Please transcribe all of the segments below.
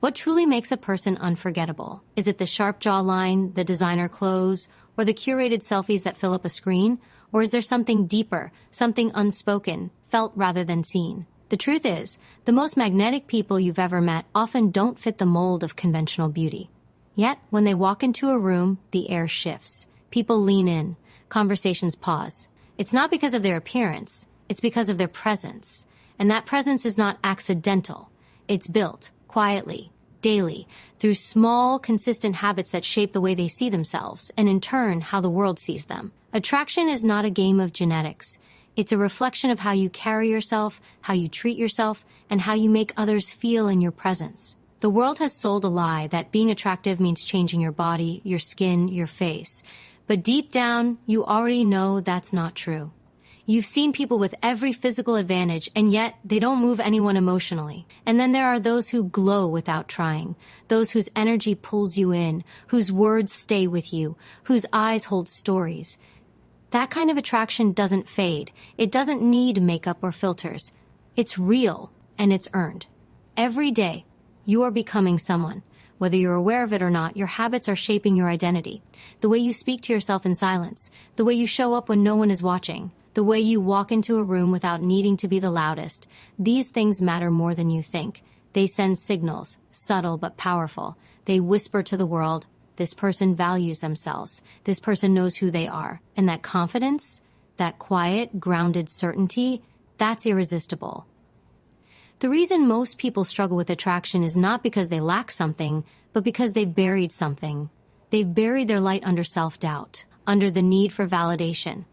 What truly makes a person unforgettable? Is it the sharp jawline, the designer clothes, or the curated selfies that fill up a screen? Or is there something deeper, something unspoken, felt rather than seen? The truth is, the most magnetic people you've ever met often don't fit the mold of conventional beauty. Yet, when they walk into a room, the air shifts. People lean in. Conversations pause. It's not because of their appearance. It's because of their presence. And that presence is not accidental. It's built, quietly, daily, through small, consistent habits that shape the way they see themselves, and in turn, how the world sees them. Attraction is not a game of genetics. It's a reflection of how you carry yourself, how you treat yourself, and how you make others feel in your presence. The world has sold a lie that being attractive means changing your body, your skin, your face. But deep down, you already know that's not true. You've seen people with every physical advantage, and yet they don't move anyone emotionally. And then there are those who glow without trying, those whose energy pulls you in, whose words stay with you, whose eyes hold stories. That kind of attraction doesn't fade. It doesn't need makeup or filters. It's real, and it's earned. Every day, you are becoming someone. Whether you're aware of it or not, your habits are shaping your identity. The way you speak to yourself in silence, the way you show up when no one is watching, the way you walk into a room without needing to be the loudest. These things matter more than you think. They send signals, subtle but powerful. They whisper to the world, this person values themselves. This person knows who they are. And that confidence, that quiet, grounded certainty, that's irresistible. The reason most people struggle with attraction is not because they lack something, but because they've buried something. They've buried their light under self-doubt, under the need for validation,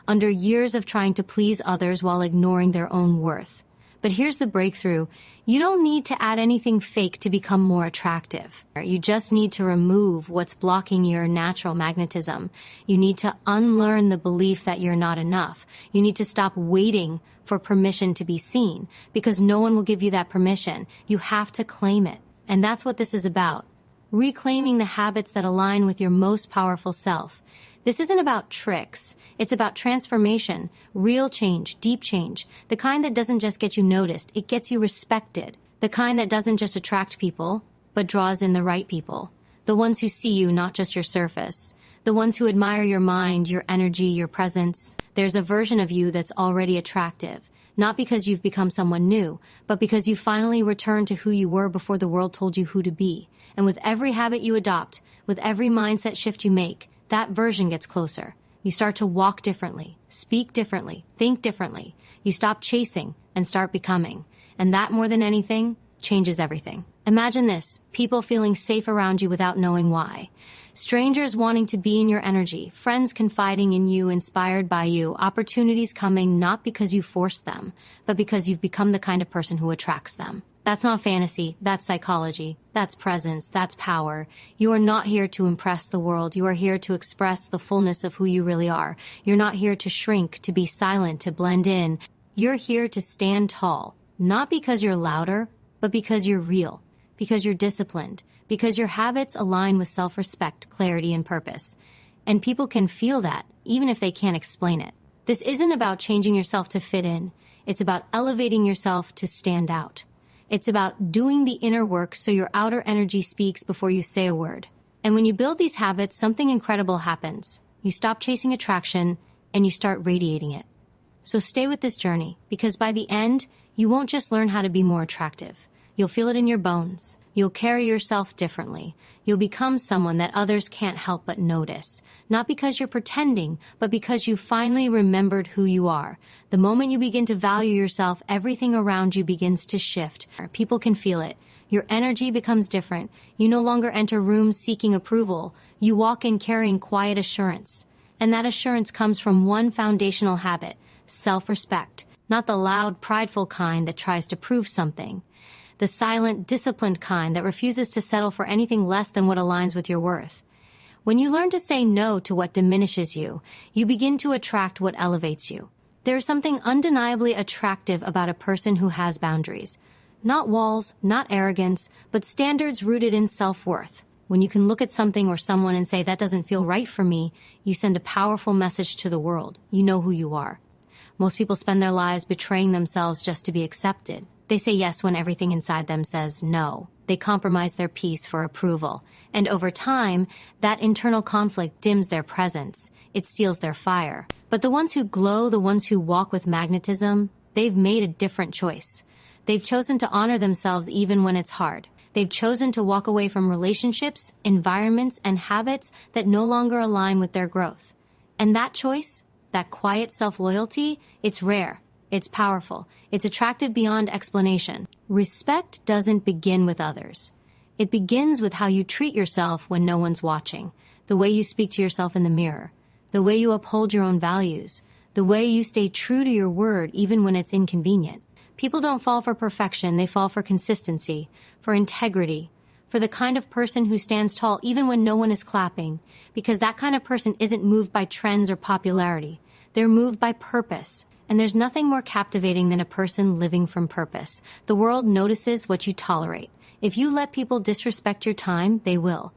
under years of trying to please others while ignoring their own worth. But here's the breakthrough. You don't need to add anything fake to become more attractive. You just need to remove what's blocking your natural magnetism. You need to unlearn the belief that you're not enough. You need to stop waiting for permission to be seen, because no one will give you that permission. You have to claim it. And that's what this is about. Reclaiming the habits that align with your most powerful self. This isn't about tricks. It's about transformation, real change, deep change, the kind that doesn't just get you noticed, it gets you respected, the kind that doesn't just attract people, but draws in the right people, the ones who see you, not just your surface, the ones who admire your mind, your energy, your presence. There's a version of you that's already attractive, not because you've become someone new, but because you finally returned to who you were before the world told you who to be. And with every habit you adopt, with every mindset shift you make, that version gets closer. You start to walk differently, speak differently, think differently. You stop chasing and start becoming. And that, more than anything, changes everything. Imagine this, people feeling safe around you without knowing why. Strangers wanting to be in your energy, friends confiding in you, inspired by you, opportunities coming not because you forced them, but because you've become the kind of person who attracts them. That's not fantasy, that's psychology, that's presence, that's power. You are not here to impress the world, you are here to express the fullness of who you really are. You're not here to shrink, to be silent, to blend in. You're here to stand tall, not because you're louder, but because you're real, because you're disciplined, because your habits align with self-respect, clarity, and purpose. And people can feel that, even if they can't explain it. This isn't about changing yourself to fit in. It's about elevating yourself to stand out. It's about doing the inner work so your outer energy speaks before you say a word. And when you build these habits, something incredible happens. You stop chasing attraction, and you start radiating it. So stay with this journey, because by the end, you won't just learn how to be more attractive. You'll feel it in your bones. You'll carry yourself differently. You'll become someone that others can't help but notice. Not because you're pretending, but because you finally remembered who you are. The moment you begin to value yourself, everything around you begins to shift. People can feel it. Your energy becomes different. You no longer enter rooms seeking approval. You walk in carrying quiet assurance. And that assurance comes from one foundational habit, self-respect. Not the loud, prideful kind that tries to prove something. The silent, disciplined kind that refuses to settle for anything less than what aligns with your worth. When you learn to say no to what diminishes you, you begin to attract what elevates you. There is something undeniably attractive about a person who has boundaries. Not walls, not arrogance, but standards rooted in self-worth. When you can look at something or someone and say, that doesn't feel right for me, you send a powerful message to the world. You know who you are. Most people spend their lives betraying themselves just to be accepted. They say yes when everything inside them says no. They compromise their peace for approval. And over time, that internal conflict dims their presence. It steals their fire. But the ones who glow, the ones who walk with magnetism, they've made a different choice. They've chosen to honor themselves even when it's hard. They've chosen to walk away from relationships, environments, and habits that no longer align with their growth. And that choice, that quiet self-loyalty, it's rare. It's powerful. It's attractive beyond explanation. Respect doesn't begin with others. It begins with how you treat yourself when no one's watching, the way you speak to yourself in the mirror, the way you uphold your own values, the way you stay true to your word even when it's inconvenient. People don't fall for perfection, they fall for consistency, for integrity, for the kind of person who stands tall even when no one is clapping, because that kind of person isn't moved by trends or popularity. They're moved by purpose. And there's nothing more captivating than a person living from purpose. The world notices what you tolerate. If you let people disrespect your time, they will.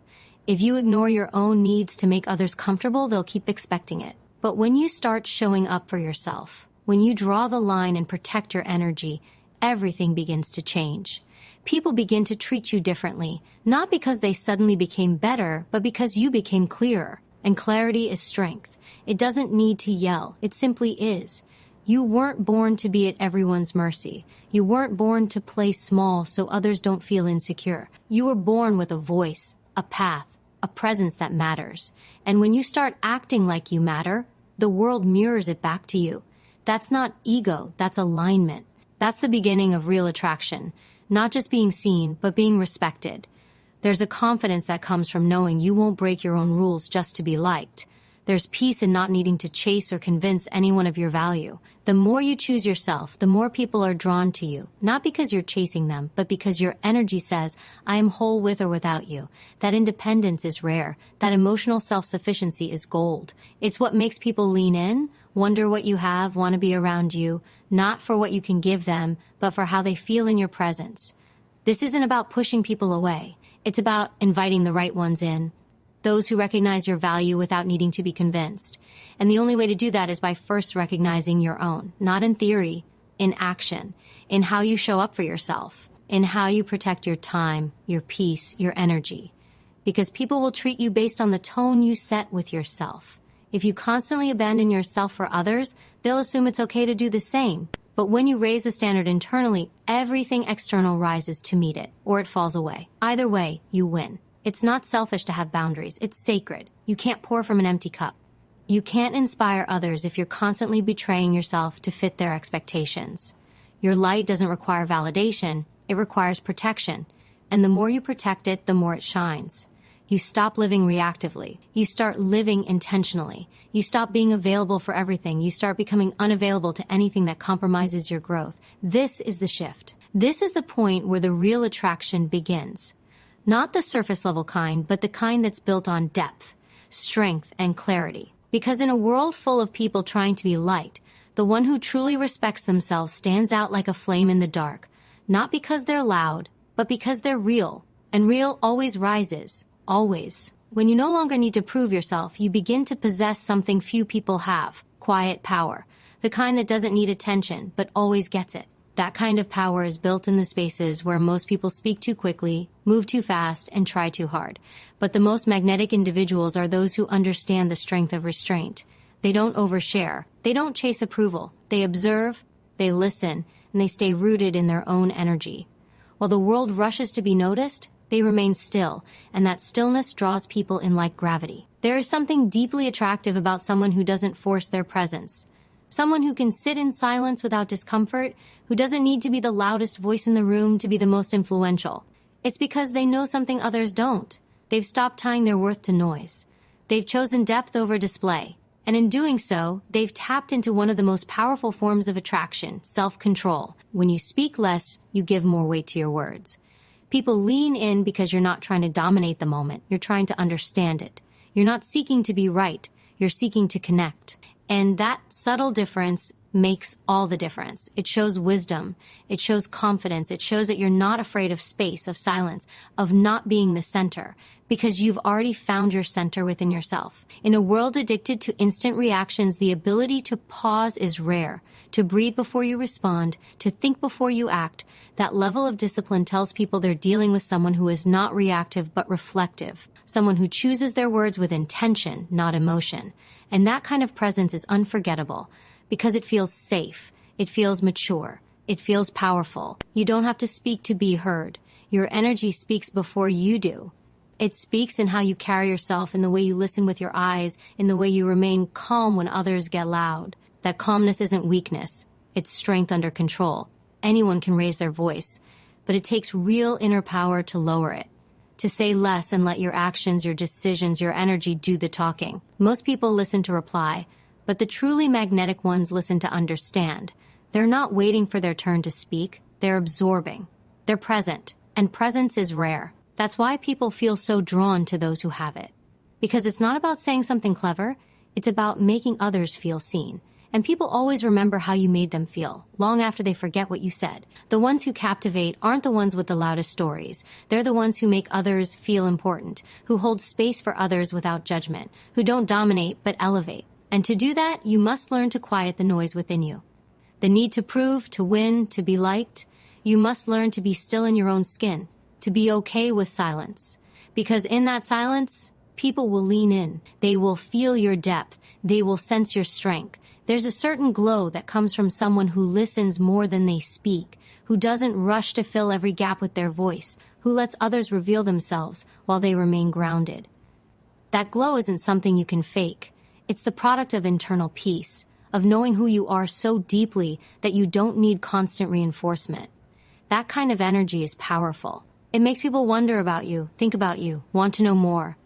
If you ignore your own needs to make others comfortable, they'll keep expecting it. But when you start showing up for yourself, when you draw the line and protect your energy, everything begins to change. People begin to treat you differently, not because they suddenly became better, but because you became clearer. And clarity is strength. It doesn't need to yell. It simply is. You weren't born to be at everyone's mercy. You weren't born to play small so others don't feel insecure. You were born with a voice, a path, a presence that matters. And when you start acting like you matter, the world mirrors it back to you. That's not ego, that's alignment. That's the beginning of real attraction. Not just being seen, but being respected. There's a confidence that comes from knowing you won't break your own rules just to be liked. There's peace in not needing to chase or convince anyone of your value. The more you choose yourself, the more people are drawn to you, not because you're chasing them, but because your energy says, I am whole with or without you. That independence is rare. That emotional self-sufficiency is gold. It's what makes people lean in, wonder what you have, want to be around you, not for what you can give them, but for how they feel in your presence. This isn't about pushing people away. It's about inviting the right ones in. Those who recognize your value without needing to be convinced. And the only way to do that is by first recognizing your own, not in theory, in action, in how you show up for yourself, in how you protect your time, your peace, your energy. Because people will treat you based on the tone you set with yourself. If you constantly abandon yourself for others, they'll assume it's okay to do the same. But when you raise the standard internally, everything external rises to meet it, or it falls away. Either way, you win. It's not selfish to have boundaries. It's sacred. You can't pour from an empty cup. You can't inspire others if you're constantly betraying yourself to fit their expectations. Your light doesn't require validation. It requires protection. And the more you protect it, the more it shines. You stop living reactively. You start living intentionally. You stop being available for everything. You start becoming unavailable to anything that compromises your growth. This is the shift. This is the point where the real attraction begins. Not the surface level kind, but the kind that's built on depth, strength, and clarity. Because in a world full of people trying to be liked, the one who truly respects themselves stands out like a flame in the dark, not because they're loud, but because they're real. And real always rises, always. When you no longer need to prove yourself, you begin to possess something few people have, quiet power, the kind that doesn't need attention, but always gets it. That kind of power is built in the spaces where most people speak too quickly, move too fast, and try too hard. But the most magnetic individuals are those who understand the strength of restraint. They don't overshare. They don't chase approval. They observe, they listen, and they stay rooted in their own energy. While the world rushes to be noticed, they remain still, and that stillness draws people in like gravity. There is something deeply attractive about someone who doesn't force their presence. Someone who can sit in silence without discomfort, who doesn't need to be the loudest voice in the room to be the most influential. It's because they know something others don't. They've stopped tying their worth to noise. They've chosen depth over display. And in doing so, they've tapped into one of the most powerful forms of attraction, self-control. When you speak less, you give more weight to your words. People lean in because you're not trying to dominate the moment. You're trying to understand it. You're not seeking to be right. You're seeking to connect. And that subtle difference makes all the difference. It shows wisdom. It shows confidence. It shows that you're not afraid of space, of silence, of not being the center, because you've already found your center within yourself. In a world addicted to instant reactions, the ability to pause is rare. To breathe before you respond, to think before you act, that level of discipline tells people they're dealing with someone who is not reactive but reflective, someone who chooses their words with intention, not emotion. And that kind of presence is unforgettable because it feels safe, it feels mature, it feels powerful. You don't have to speak to be heard. Your energy speaks before you do. It speaks in how you carry yourself, in the way you listen with your eyes, in the way you remain calm when others get loud. That calmness isn't weakness, it's strength under control. Anyone can raise their voice, but it takes real inner power to lower it. To say less and let your actions, your decisions, your energy do the talking. Most people listen to reply, but the truly magnetic ones listen to understand. They're not waiting for their turn to speak, they're absorbing. They're present, and presence is rare. That's why people feel so drawn to those who have it. Because it's not about saying something clever, it's about making others feel seen. And people always remember how you made them feel, long after they forget what you said. The ones who captivate aren't the ones with the loudest stories. They're the ones who make others feel important, who hold space for others without judgment, who don't dominate but elevate. And to do that, you must learn to quiet the noise within you. The need to prove, to win, to be liked. You must learn to be still in your own skin, to be okay with silence. Because in that silence, people will lean in. They will feel your depth. They will sense your strength. There's a certain glow that comes from someone who listens more than they speak, who doesn't rush to fill every gap with their voice, who lets others reveal themselves while they remain grounded. That glow isn't something you can fake. It's the product of internal peace, of knowing who you are so deeply that you don't need constant reinforcement. That kind of energy is powerful. It makes people wonder about you, think about you, want to know more.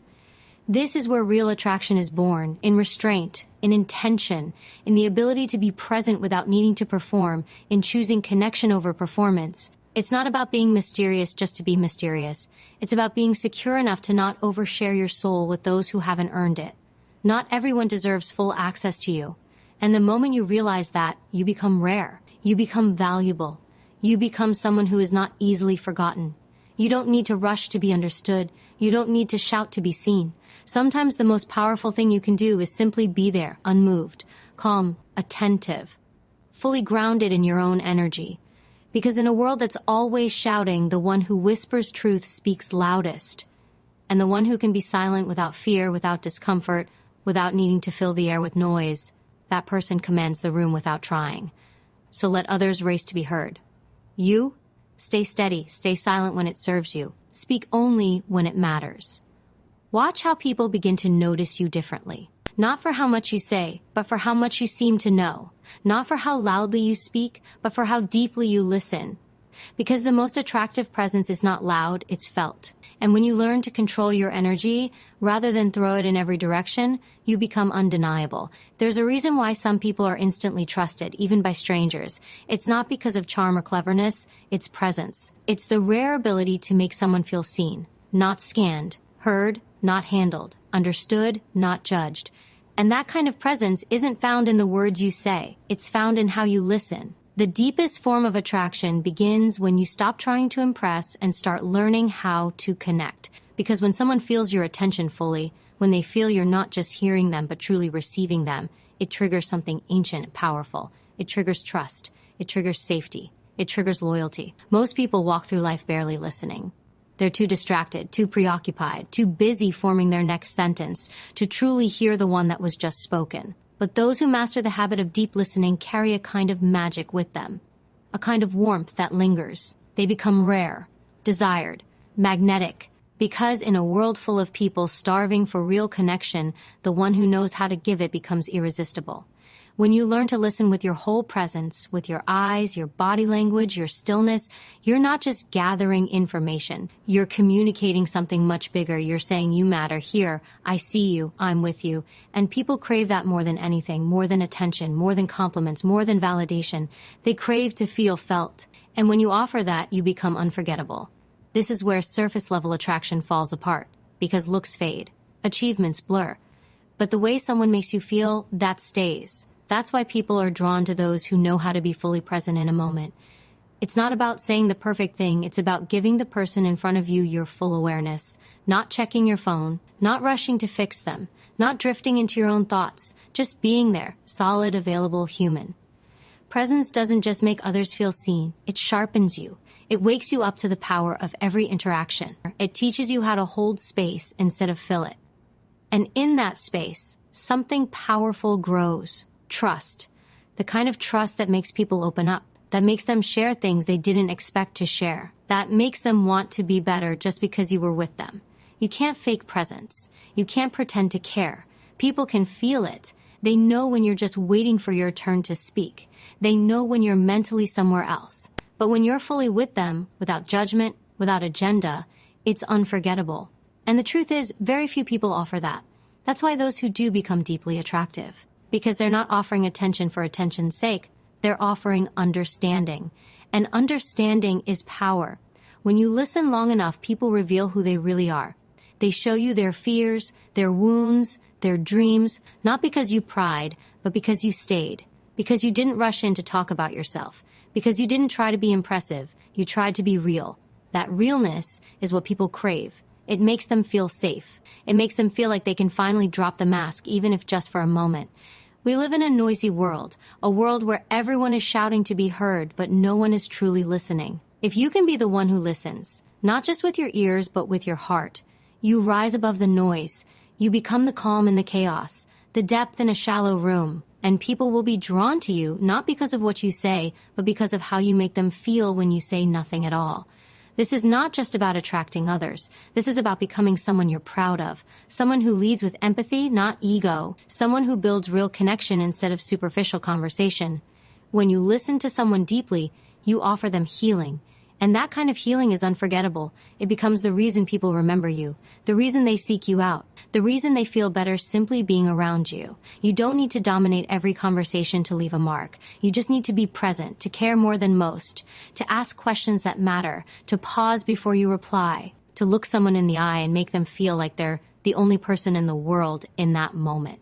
This is where real attraction is born, in restraint, in intention, in the ability to be present without needing to perform, in choosing connection over performance. It's not about being mysterious just to be mysterious. It's about being secure enough to not overshare your soul with those who haven't earned it. Not everyone deserves full access to you. And the moment you realize that, you become rare. You become valuable. You become someone who is not easily forgotten. You don't need to rush to be understood. You don't need to shout to be seen. Sometimes the most powerful thing you can do is simply be there, unmoved, calm, attentive, fully grounded in your own energy. Because in a world that's always shouting, the one who whispers truth speaks loudest. And the one who can be silent without fear, without discomfort, without needing to fill the air with noise, that person commands the room without trying. So let others race to be heard. You, stay steady, stay silent when it serves you. Speak only when it matters. Watch how people begin to notice you differently. Not for how much you say, but for how much you seem to know. Not for how loudly you speak, but for how deeply you listen. Because the most attractive presence is not loud, it's felt. And when you learn to control your energy, rather than throw it in every direction, you become undeniable. There's a reason why some people are instantly trusted, even by strangers. It's not because of charm or cleverness, it's presence. It's the rare ability to make someone feel seen, not scanned, heard, not handled, understood, not judged. And that kind of presence isn't found in the words you say. It's found in how you listen. The deepest form of attraction begins when you stop trying to impress and start learning how to connect. Because when someone feels your attention fully, when they feel you're not just hearing them but truly receiving them, it triggers something ancient and powerful. It triggers trust. It triggers safety. It triggers loyalty. Most people walk through life barely listening. They're too distracted, too preoccupied, too busy forming their next sentence to truly hear the one that was just spoken. But those who master the habit of deep listening carry a kind of magic with them, a kind of warmth that lingers. They become rare, desired, magnetic, because in a world full of people starving for real connection, the one who knows how to give it becomes irresistible. When you learn to listen with your whole presence, with your eyes, your body language, your stillness, you're not just gathering information. You're communicating something much bigger. You're saying you matter here. I see you. I'm with you. And people crave that more than anything, more than attention, more than compliments, more than validation. They crave to feel felt. And when you offer that, you become unforgettable. This is where surface level attraction falls apart, because looks fade, achievements blur. But the way someone makes you feel, that stays. That's why people are drawn to those who know how to be fully present in a moment. It's not about saying the perfect thing, it's about giving the person in front of you your full awareness, not checking your phone, not rushing to fix them, not drifting into your own thoughts, just being there, solid, available, human. Presence doesn't just make others feel seen, it sharpens you. It wakes you up to the power of every interaction. It teaches you how to hold space instead of fill it. And in that space, something powerful grows. Trust. The kind of trust that makes people open up, that makes them share things they didn't expect to share, that makes them want to be better just because you were with them. You can't fake presence. You can't pretend to care. People can feel it. They know when you're just waiting for your turn to speak. They know when you're mentally somewhere else. But when you're fully with them, without judgment, without agenda, it's unforgettable. And the truth is, very few people offer that. That's why those who do become deeply attractive. Because they're not offering attention for attention's sake. They're offering understanding. And understanding is power. When you listen long enough, people reveal who they really are. They show you their fears, their wounds, their dreams, not because you pried, but because you stayed. Because you didn't rush in to talk about yourself. Because you didn't try to be impressive. You tried to be real. That realness is what people crave. It makes them feel safe. It makes them feel like they can finally drop the mask, even if just for a moment. We live in a noisy world, a world where everyone is shouting to be heard, but no one is truly listening. If you can be the one who listens, not just with your ears, but with your heart, you rise above the noise. You become the calm in the chaos, the depth in a shallow room, and people will be drawn to you, not because of what you say, but because of how you make them feel when you say nothing at all. This is not just about attracting others. This is about becoming someone you're proud of, someone who leads with empathy, not ego, someone who builds real connection instead of superficial conversation. When you listen to someone deeply, you offer them healing. And that kind of healing is unforgettable. It becomes the reason people remember you, the reason they seek you out, the reason they feel better simply being around you. You don't need to dominate every conversation to leave a mark. You just need to be present, to care more than most, to ask questions that matter, to pause before you reply, to look someone in the eye and make them feel like they're the only person in the world in that moment.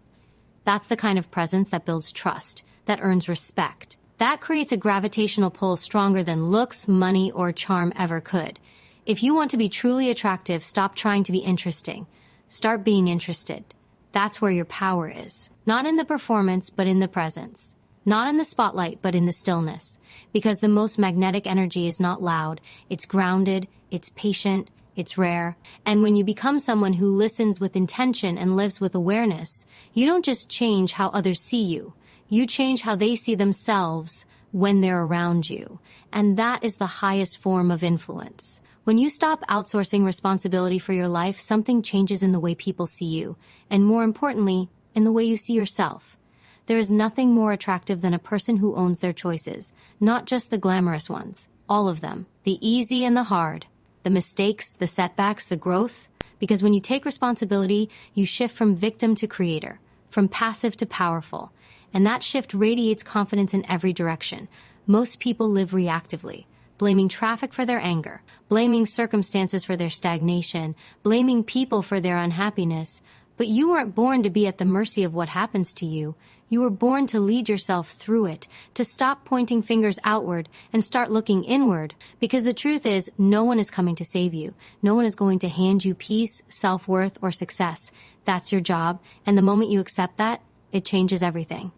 That's the kind of presence that builds trust, that earns respect. That creates a gravitational pull stronger than looks, money, or charm ever could. If you want to be truly attractive, stop trying to be interesting. Start being interested. That's where your power is. Not in the performance, but in the presence. Not in the spotlight, but in the stillness. Because the most magnetic energy is not loud. It's grounded, it's patient, it's rare. And when you become someone who listens with intention and lives with awareness, you don't just change how others see you. You change how they see themselves when they're around you. And that is the highest form of influence. When you stop outsourcing responsibility for your life, something changes in the way people see you. And more importantly, in the way you see yourself. There is nothing more attractive than a person who owns their choices. Not just the glamorous ones. All of them. The easy and the hard. The mistakes, the setbacks, the growth. Because when you take responsibility, you shift from victim to creator. From passive to powerful. And that shift radiates confidence in every direction. Most people live reactively, blaming traffic for their anger, blaming circumstances for their stagnation, blaming people for their unhappiness. But you weren't born to be at the mercy of what happens to you. You were born to lead yourself through it, to stop pointing fingers outward and start looking inward. Because the truth is, no one is coming to save you. No one is going to hand you peace, self-worth, or success. That's your job. And the moment you accept that, it changes everything.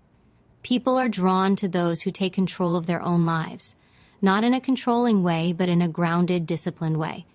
People are drawn to those who take control of their own lives. Not in a controlling way, but in a grounded, disciplined way.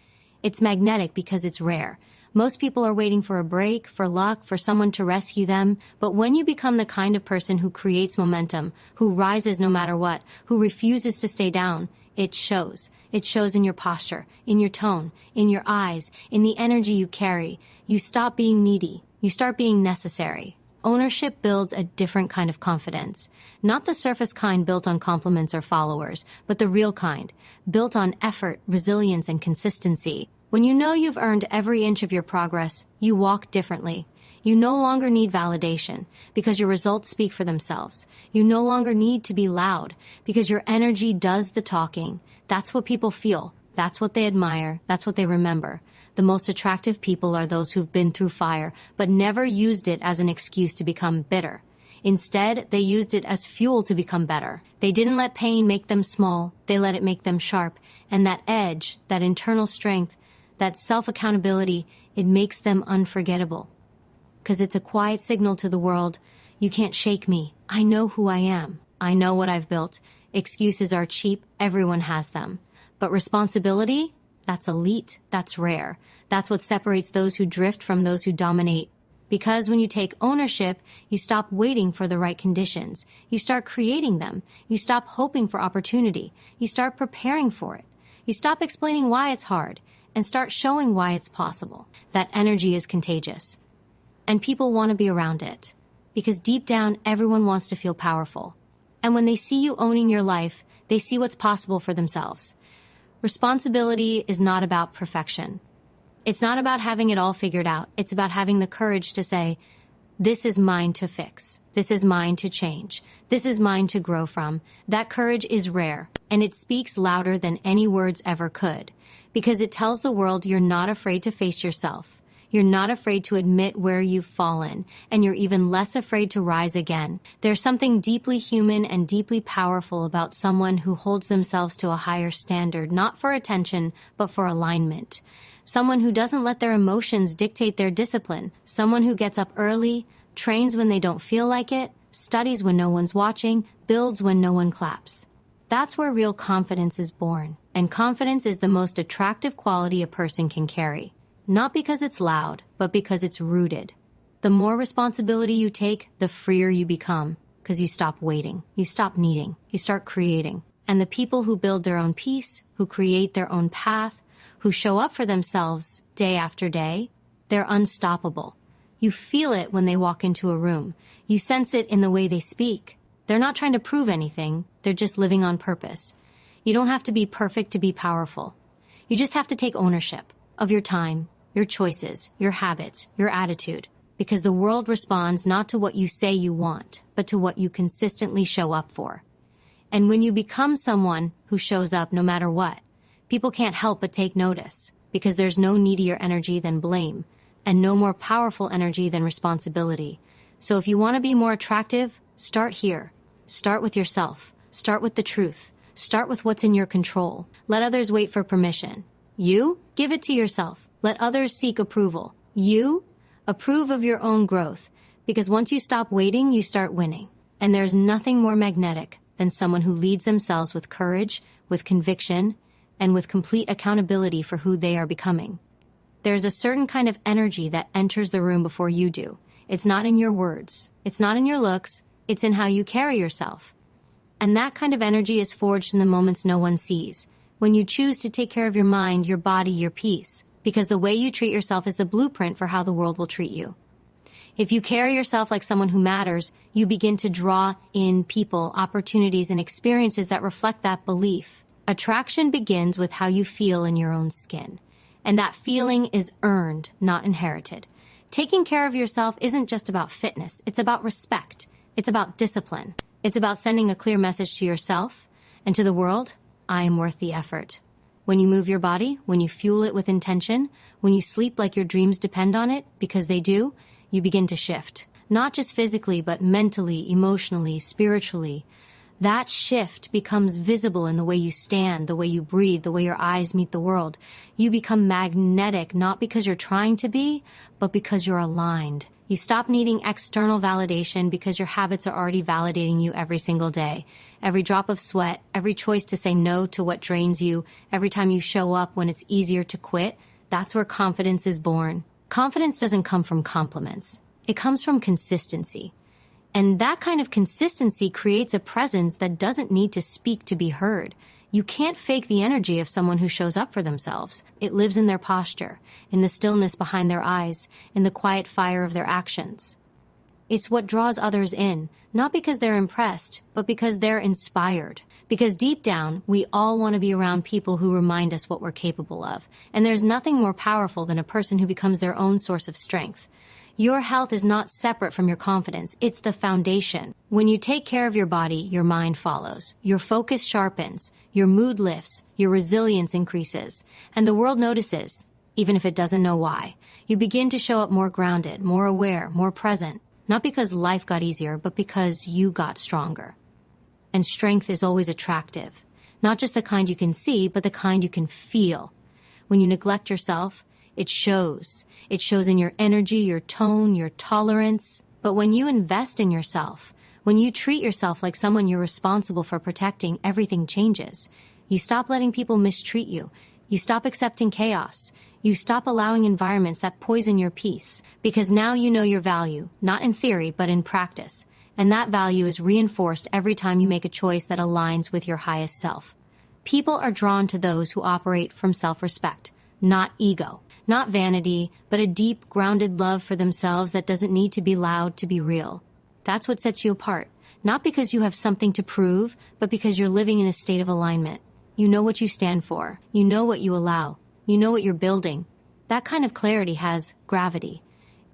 It's magnetic because it's rare. Most people are waiting for a break, for luck, for someone to rescue them. But when you become the kind of person who creates momentum, who rises no matter what, who refuses to stay down, it shows. It shows in your posture, in your tone, in your eyes, in the energy you carry. You stop being needy. You start being necessary. Ownership builds a different kind of confidence. Not the surface kind built on compliments or followers, but the real kind, built on effort, resilience, and consistency. When you know you've earned every inch of your progress, you walk differently. You no longer need validation because your results speak for themselves. You no longer need to be loud because your energy does the talking. That's what people feel. That's what they admire. That's what they remember. The most attractive people are those who've been through fire, but never used it as an excuse to become bitter. Instead, they used it as fuel to become better. They didn't let pain make them small. They let it make them sharp. And that edge, that internal strength, that self-accountability, it makes them unforgettable. Because it's a quiet signal to the world, you can't shake me. I know who I am. I know what I've built. Excuses are cheap. Everyone has them. But responsibility? That's elite. That's rare. That's what separates those who drift from those who dominate. Because when you take ownership, you stop waiting for the right conditions. You start creating them. You stop hoping for opportunity. You start preparing for it. You stop explaining why it's hard and start showing why it's possible. That energy is contagious. And people want to be around it. Because deep down, everyone wants to feel powerful. And when they see you owning your life, they see what's possible for themselves. Responsibility is not about perfection. It's not about having it all figured out. It's about having the courage to say, this is mine to fix. This is mine to change. This is mine to grow from. That courage is rare, and it speaks louder than any words ever could, because it tells the world you're not afraid to face yourself. You're not afraid to admit where you've fallen, and you're even less afraid to rise again. There's something deeply human and deeply powerful about someone who holds themselves to a higher standard, not for attention, but for alignment. Someone who doesn't let their emotions dictate their discipline. Someone who gets up early, trains when they don't feel like it, studies when no one's watching, builds when no one claps. That's where real confidence is born. And confidence is the most attractive quality a person can carry. Not because it's loud, but because it's rooted. The more responsibility you take, the freer you become. Because you stop waiting. You stop needing. You start creating. And the people who build their own peace, who create their own path, who show up for themselves day after day, they're unstoppable. You feel it when they walk into a room. You sense it in the way they speak. They're not trying to prove anything. They're just living on purpose. You don't have to be perfect to be powerful. You just have to take ownership of your time, your choices, your habits, your attitude. Because the world responds not to what you say you want, but to what you consistently show up for. And when you become someone who shows up no matter what, people can't help but take notice, because there's no needier energy than blame, and no more powerful energy than responsibility. So if you want to be more attractive, start here. Start with yourself. Start with the truth. Start with what's in your control. Let others wait for permission. You, give it to yourself. Let others seek approval. You, approve of your own growth, because once you stop waiting, you start winning. And there's nothing more magnetic than someone who leads themselves with courage, with conviction, and with complete accountability for who they are becoming. There's a certain kind of energy that enters the room before you do. It's not in your words. It's not in your looks. It's in how you carry yourself. And that kind of energy is forged in the moments no one sees. When you choose to take care of your mind, your body, your peace. Because the way you treat yourself is the blueprint for how the world will treat you. If you carry yourself like someone who matters, you begin to draw in people, opportunities, and experiences that reflect that belief. Attraction begins with how you feel in your own skin. And that feeling is earned, not inherited. Taking care of yourself isn't just about fitness. It's about respect. It's about discipline. It's about sending a clear message to yourself and to the world. I am worth the effort. When you move your body, when you fuel it with intention, when you sleep like your dreams depend on it, because they do, you begin to shift. Not just physically, but mentally, emotionally, spiritually. That shift becomes visible in the way you stand, the way you breathe, the way your eyes meet the world. You become magnetic, not because you're trying to be, but because you're aligned. You stop needing external validation because your habits are already validating you every single day. Every drop of sweat, every choice to say no to what drains you, every time you show up when it's easier to quit, that's where confidence is born. Confidence doesn't come from compliments. It comes from consistency. And that kind of consistency creates a presence that doesn't need to speak to be heard. You can't fake the energy of someone who shows up for themselves. It lives in their posture, in the stillness behind their eyes, in the quiet fire of their actions. It's what draws others in, not because they're impressed, but because they're inspired. Because deep down, we all want to be around people who remind us what we're capable of. And there's nothing more powerful than a person who becomes their own source of strength. Your health is not separate from your confidence. It's the foundation. When you take care of your body, your mind follows. Your focus sharpens. Your mood lifts. Your resilience increases. And the world notices, even if it doesn't know why. You begin to show up more grounded, more aware, more present. Not because life got easier, but because you got stronger. And strength is always attractive. Not just the kind you can see, but the kind you can feel. When you neglect yourself, it shows. It shows in your energy, your tone, your tolerance. But when you invest in yourself, when you treat yourself like someone you're responsible for protecting, everything changes. You stop letting people mistreat you. You stop accepting chaos. You stop allowing environments that poison your peace. Because now you know your value, not in theory, but in practice. And that value is reinforced every time you make a choice that aligns with your highest self. People are drawn to those who operate from self-respect, not ego, not vanity, but a deep, grounded love for themselves that doesn't need to be loud to be real. That's what sets you apart, not because you have something to prove, but because you're living in a state of alignment. You know what you stand for. You know what you allow. You know what you're building. That kind of clarity has gravity.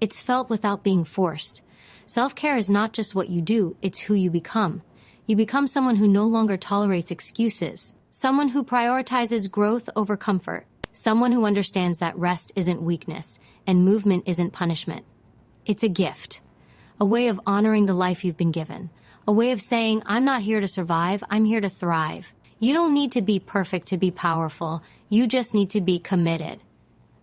It's felt without being forced. Self-care is not just what you do, it's who you become. You become someone who no longer tolerates excuses, someone who prioritizes growth over comfort, someone who understands that rest isn't weakness and movement isn't punishment. It's a gift, a way of honoring the life you've been given, a way of saying, I'm not here to survive, I'm here to thrive. You don't need to be perfect to be powerful. You just need to be committed.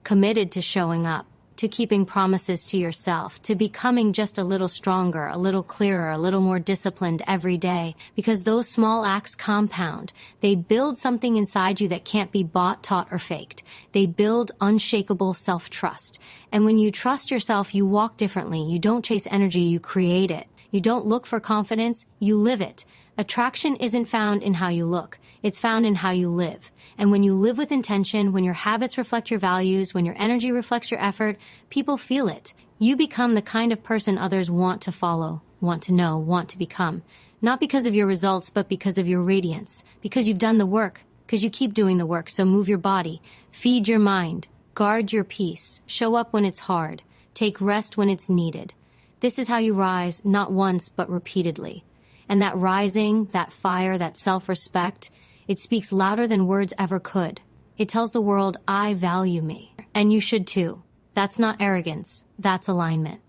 Committed to showing up, to keeping promises to yourself, to becoming just a little stronger, a little clearer, a little more disciplined every day. Because those small acts compound. They build something inside you that can't be bought, taught, or faked. They build unshakable self-trust. And when you trust yourself, you walk differently. You don't chase energy, you create it. You don't look for confidence, you live it. Attraction isn't found in how you look. It's found in how you live. And when you live with intention, when your habits reflect your values, when your energy reflects your effort, people feel it. You become the kind of person others want to follow, want to know, want to become. Not because of your results, but because of your radiance. Because you've done the work. Because you keep doing the work. So move your body. Feed your mind. Guard your peace. Show up when it's hard. Take rest when it's needed. This is how you rise, not once, but repeatedly. And that rising, that fire, that self-respect, it speaks louder than words ever could. It tells the world, I value me. And you should too. That's not arrogance. That's alignment.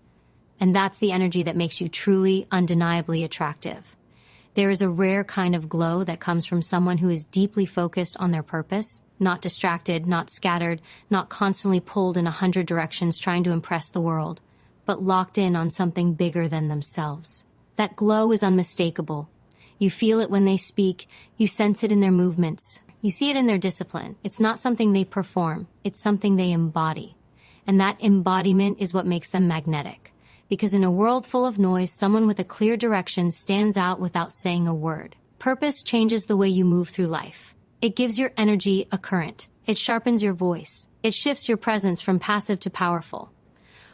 And that's the energy that makes you truly, undeniably attractive. There is a rare kind of glow that comes from someone who is deeply focused on their purpose, not distracted, not scattered, not constantly pulled in 100 directions trying to impress the world, but locked in on something bigger than themselves. That glow is unmistakable. You feel it when they speak. You sense it in their movements. You see it in their discipline. It's not something they perform. It's something they embody. And that embodiment is what makes them magnetic. Because in a world full of noise, someone with a clear direction stands out without saying a word. Purpose changes the way you move through life. It gives your energy a current. It sharpens your voice. It shifts your presence from passive to powerful.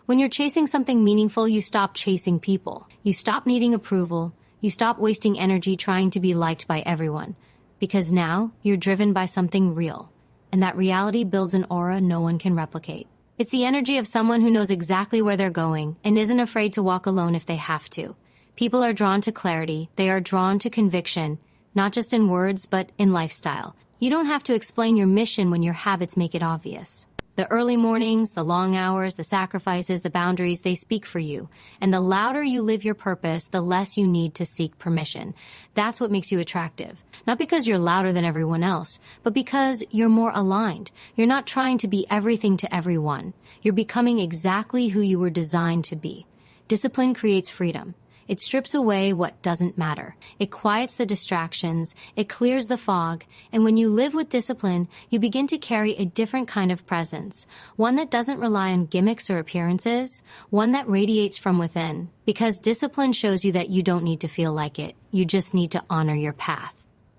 When you're chasing something meaningful, you stop chasing people. You stop needing approval. You stop wasting energy trying to be liked by everyone. Because now, you're driven by something real. And that reality builds an aura no one can replicate. It's the energy of someone who knows exactly where they're going and isn't afraid to walk alone if they have to. People are drawn to clarity. They are drawn to conviction, not just in words, but in lifestyle. You don't have to explain your mission when your habits make it obvious. The early mornings, the long hours, the sacrifices, the boundaries, they speak for you. And the louder you live your purpose, the less you need to seek permission. That's what makes you attractive. Not because you're louder than everyone else, but because you're more aligned. You're not trying to be everything to everyone. You're becoming exactly who you were designed to be. Discipline creates freedom. It strips away what doesn't matter. It quiets the distractions. It clears the fog. And when you live with discipline, you begin to carry a different kind of presence. One that doesn't rely on gimmicks or appearances. One that radiates from within. Because discipline shows you that you don't need to feel like it. You just need to honor your path.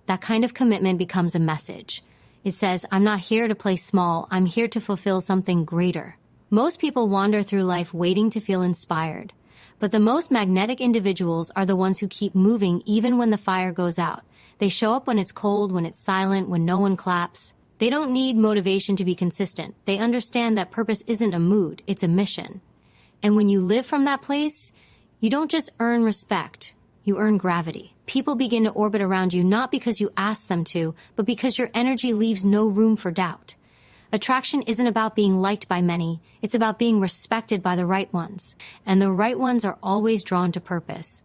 That kind of commitment becomes a message. It says, I'm not here to play small. I'm here to fulfill something greater. Most people wander through life waiting to feel inspired. But the most magnetic individuals are the ones who keep moving even when the fire goes out. They show up when it's cold, when it's silent, when no one claps. They don't need motivation to be consistent. They understand that purpose isn't a mood, it's a mission. And when you live from that place, you don't just earn respect, you earn gravity. People begin to orbit around you not because you ask them to, but because your energy leaves no room for doubt. Attraction isn't about being liked by many, it's about being respected by the right ones. And the right ones are always drawn to purpose.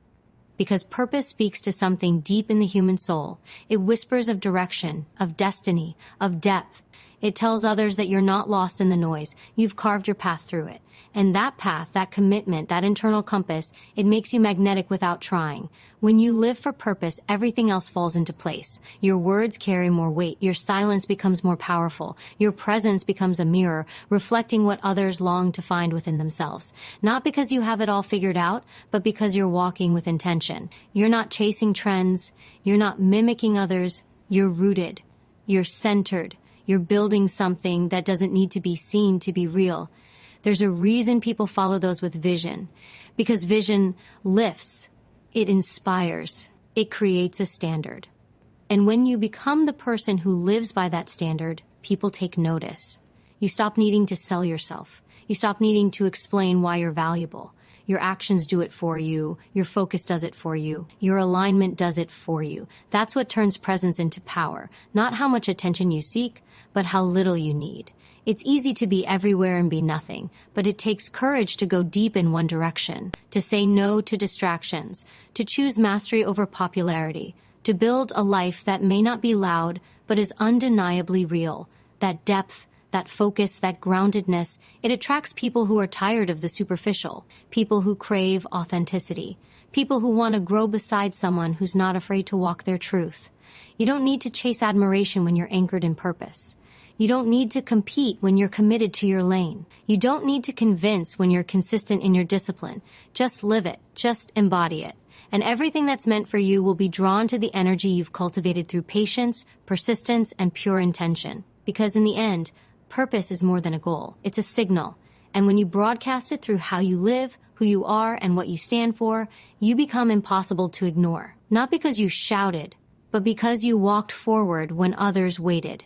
Because purpose speaks to something deep in the human soul. It whispers of direction, of destiny, of depth. It tells others that you're not lost in the noise. You've carved your path through it. And that path, that commitment, that internal compass, it makes you magnetic without trying. When you live for purpose, everything else falls into place. Your words carry more weight. Your silence becomes more powerful. Your presence becomes a mirror, reflecting what others long to find within themselves. Not because you have it all figured out, but because you're walking with intention. You're not chasing trends. You're not mimicking others. You're rooted. You're centered. You're building something that doesn't need to be seen to be real. There's a reason people follow those with vision. Because vision lifts, it inspires, it creates a standard. And when you become the person who lives by that standard, people take notice. You stop needing to sell yourself. You stop needing to explain why you're valuable. Your actions do it for you. Your focus does it for you. Your alignment does it for you. That's what turns presence into power. Not how much attention you seek, but how little you need. It's easy to be everywhere and be nothing, but it takes courage to go deep in one direction, to say no to distractions, to choose mastery over popularity, to build a life that may not be loud, but is undeniably real. That depth, that focus, that groundedness, it attracts people who are tired of the superficial, people who crave authenticity, people who want to grow beside someone who's not afraid to walk their truth. You don't need to chase admiration when you're anchored in purpose. You don't need to compete when you're committed to your lane. You don't need to convince when you're consistent in your discipline. Just live it. Just embody it. And everything that's meant for you will be drawn to the energy you've cultivated through patience, persistence, and pure intention. Because in the end, purpose is more than a goal. It's a signal. And when you broadcast it through how you live, who you are, and what you stand for, you become impossible to ignore. Not because you shouted, but because you walked forward when others waited.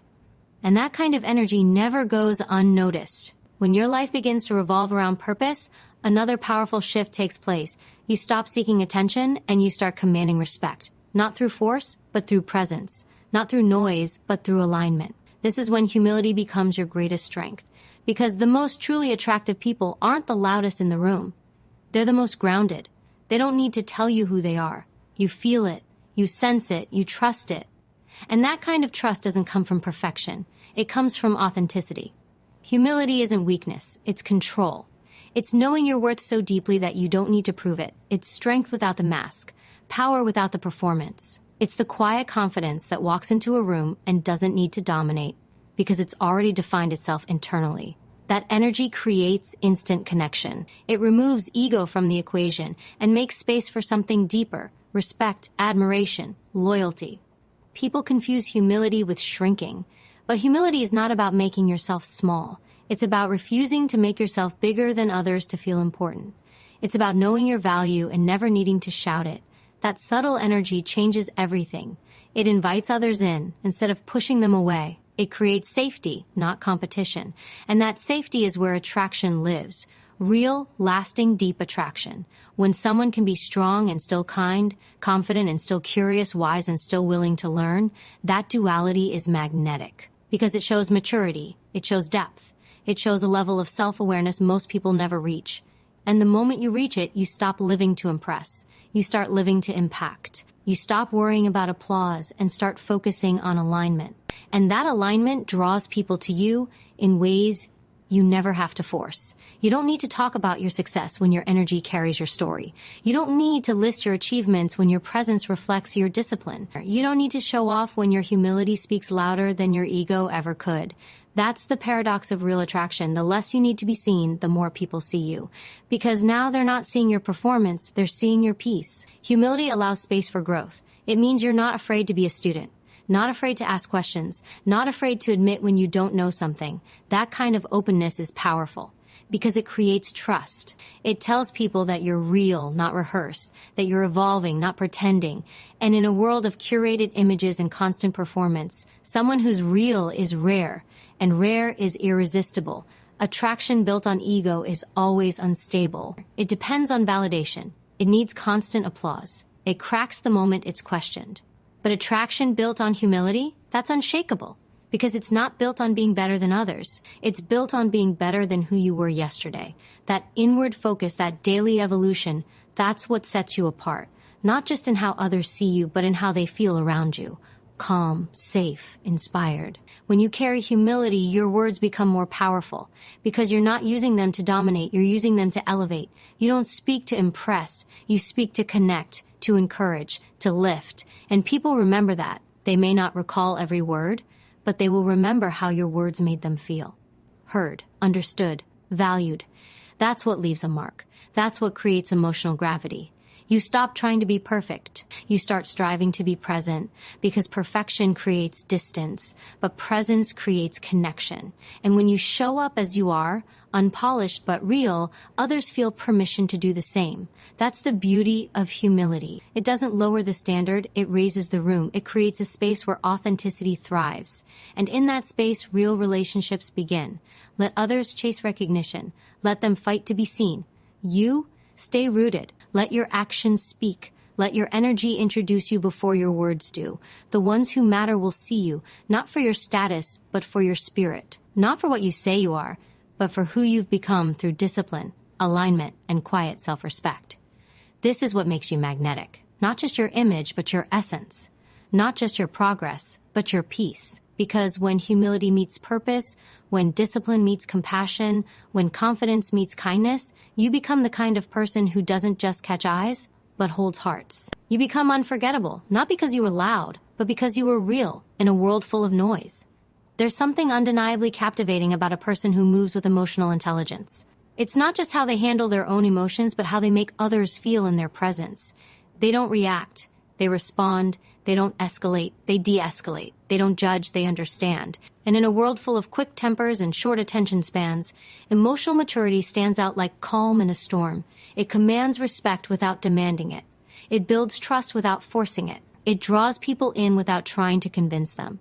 And that kind of energy never goes unnoticed. When your life begins to revolve around purpose, another powerful shift takes place. You stop seeking attention and you start commanding respect. Not through force, but through presence. Not through noise, but through alignment. This is when humility becomes your greatest strength. Because the most truly attractive people aren't the loudest in the room. They're the most grounded. They don't need to tell you who they are. You feel it. You sense it. You trust it. And that kind of trust doesn't come from perfection. It comes from authenticity. Humility isn't weakness. It's control. It's knowing your worth so deeply that you don't need to prove it. It's strength without the mask, power without the performance. It's the quiet confidence that walks into a room and doesn't need to dominate because it's already defined itself internally. That energy creates instant connection. It removes ego from the equation and makes space for something deeper: respect, admiration, loyalty. People confuse humility with shrinking, but humility is not about making yourself small. It's about refusing to make yourself bigger than others to feel important. It's about knowing your value and never needing to shout it. That subtle energy changes everything. It invites others in instead of pushing them away. It creates safety, not competition. And that safety is where attraction lives. Real, lasting, deep attraction. When someone can be strong and still kind, confident and still curious, wise and still willing to learn, that duality is magnetic. Because it shows maturity, it shows depth, it shows a level of self-awareness most people never reach. And the moment you reach it, you stop living to impress. You start living to impact. You stop worrying about applause and start focusing on alignment. And that alignment draws people to you in ways you never have to force. You don't need to talk about your success when your energy carries your story. You don't need to list your achievements when your presence reflects your discipline. You don't need to show off when your humility speaks louder than your ego ever could. That's the paradox of real attraction. The less you need to be seen, the more people see you. Because now they're not seeing your performance, they're seeing your peace. Humility allows space for growth. It means you're not afraid to be a student. Not afraid to ask questions, not afraid to admit when you don't know something. That kind of openness is powerful because it creates trust. It tells people that you're real, not rehearsed, that you're evolving, not pretending. And in a world of curated images and constant performance, someone who's real is rare, and rare is irresistible. Attraction built on ego is always unstable. It depends on validation. It needs constant applause. It cracks the moment it's questioned. But attraction built on humility, that's unshakable. Because it's not built on being better than others. It's built on being better than who you were yesterday. That inward focus, that daily evolution, that's what sets you apart. Not just in how others see you, but in how they feel around you. Calm, safe, inspired. When you carry humility, your words become more powerful. Because you're not using them to dominate, you're using them to elevate. You don't speak to impress. You speak to connect, to encourage, to lift. And people remember that. They may not recall every word, but they will remember how your words made them feel. Heard, understood, valued. That's what leaves a mark. That's what creates emotional gravity. You stop trying to be perfect. You start striving to be present, because perfection creates distance, but presence creates connection. And when you show up as you are, unpolished but real, others feel permission to do the same. That's the beauty of humility. It doesn't lower the standard, it raises the room. It creates a space where authenticity thrives. And in that space, real relationships begin. Let others chase recognition. Let them fight to be seen. You stay rooted. Let your actions speak. Let your energy introduce you before your words do. The ones who matter will see you, not for your status, but for your spirit. Not for what you say you are, but for who you've become through discipline, alignment, and quiet self-respect. This is what makes you magnetic. Not just your image, but your essence. Not just your progress, but your peace. Because when humility meets purpose, when discipline meets compassion, when confidence meets kindness, you become the kind of person who doesn't just catch eyes, but holds hearts. You become unforgettable, not because you were loud, but because you were real in a world full of noise. There's something undeniably captivating about a person who moves with emotional intelligence. It's not just how they handle their own emotions, but how they make others feel in their presence. They don't react. They respond. They don't escalate. They de-escalate. They don't judge. They understand. And in a world full of quick tempers and short attention spans, emotional maturity stands out like calm in a storm. It commands respect without demanding it. It builds trust without forcing it. It draws people in without trying to convince them.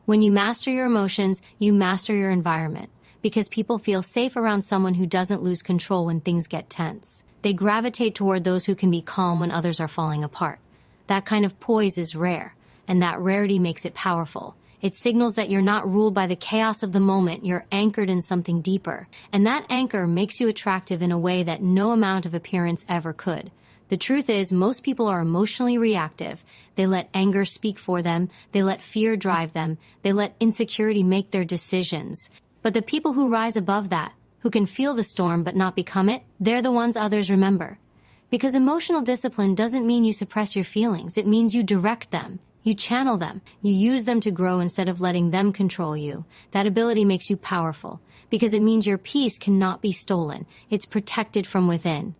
When you master your emotions, you master your environment, because people feel safe around someone who doesn't lose control when things get tense. They gravitate toward those who can be calm when others are falling apart. That kind of poise is rare, and that rarity makes it powerful. It signals that you're not ruled by the chaos of the moment, you're anchored in something deeper. And that anchor makes you attractive in a way that no amount of appearance ever could. The truth is, most people are emotionally reactive. They let anger speak for them. They let fear drive them. They let insecurity make their decisions. But the people who rise above that, who can feel the storm but not become it, they're the ones others remember. Because emotional discipline doesn't mean you suppress your feelings. It means you direct them. You channel them. You use them to grow instead of letting them control you. That ability makes you powerful, because it means your peace cannot be stolen. It's protected from within.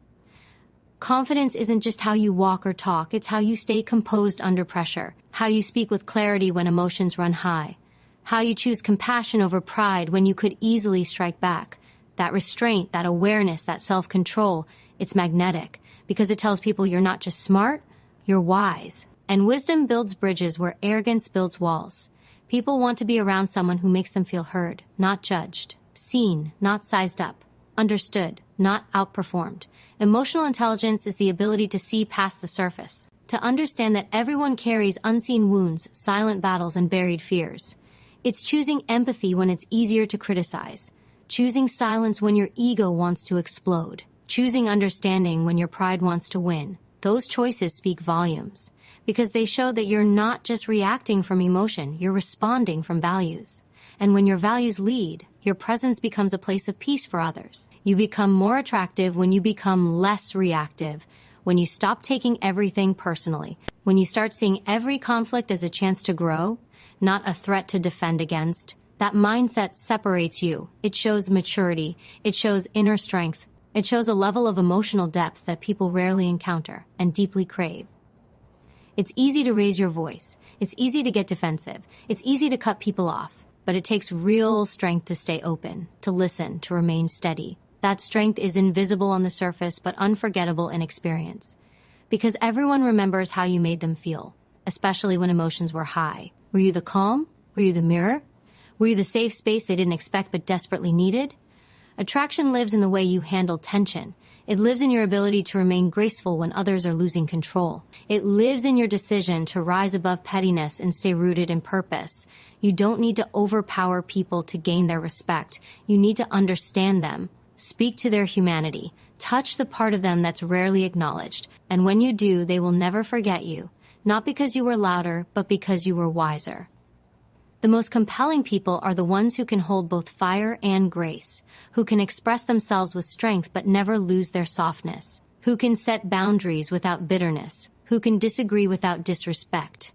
Confidence isn't just how you walk or talk, it's how you stay composed under pressure, how you speak with clarity when emotions run high, how you choose compassion over pride when you could easily strike back. That restraint, that awareness, that self-control, it's magnetic, because it tells people you're not just smart, you're wise. And wisdom builds bridges where arrogance builds walls. People want to be around someone who makes them feel heard, not judged, seen, not sized up, understood, not outperformed. Emotional intelligence is the ability to see past the surface, to understand that everyone carries unseen wounds, silent battles, and buried fears. It's choosing empathy when it's easier to criticize, choosing silence when your ego wants to explode, choosing understanding when your pride wants to win. Those choices speak volumes, because they show that you're not just reacting from emotion, you're responding from values. And when your values lead, your presence becomes a place of peace for others. You become more attractive when you become less reactive, when you stop taking everything personally, when you start seeing every conflict as a chance to grow, not a threat to defend against. That mindset separates you. It shows maturity. It shows inner strength. It shows a level of emotional depth that people rarely encounter and deeply crave. It's easy to raise your voice. It's easy to get defensive. It's easy to cut people off. But it takes real strength to stay open, to listen, to remain steady. That strength is invisible on the surface, but unforgettable in experience. Because everyone remembers how you made them feel, especially when emotions were high. Were you the calm? Were you the mirror? Were you the safe space they didn't expect but desperately needed? Attraction lives in the way you handle tension. It lives in your ability to remain graceful when others are losing control. It lives in your decision to rise above pettiness and stay rooted in purpose. You don't need to overpower people to gain their respect. You need to understand them. Speak to their humanity. Touch the part of them that's rarely acknowledged. And when you do, they will never forget you. Not because you were louder, but because you were wiser. The most compelling people are the ones who can hold both fire and grace, who can express themselves with strength but never lose their softness, who can set boundaries without bitterness, who can disagree without disrespect.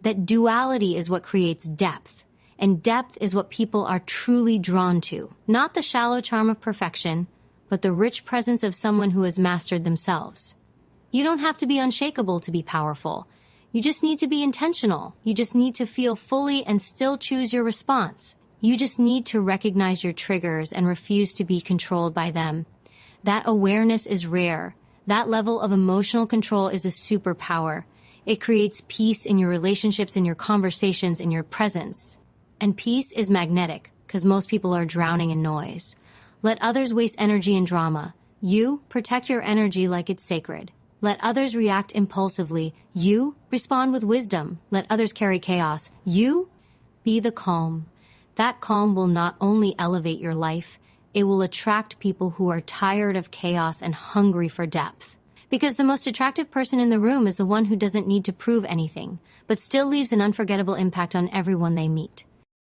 That duality is what creates depth, and depth is what people are truly drawn to. Not the shallow charm of perfection, but the rich presence of someone who has mastered themselves. You don't have to be unshakable to be powerful. You just need to be intentional. You just need to feel fully and still choose your response. You just need to recognize your triggers and refuse to be controlled by them. That awareness is rare. That level of emotional control is a superpower. It creates peace in your relationships, in your conversations, in your presence. And peace is magnetic, because most people are drowning in noise. Let others waste energy in drama. You protect your energy like it's sacred. Let others react impulsively. You respond with wisdom. Let others carry chaos. You be the calm. That calm will not only elevate your life, it will attract people who are tired of chaos and hungry for depth. Because the most attractive person in the room is the one who doesn't need to prove anything, but still leaves an unforgettable impact on everyone they meet.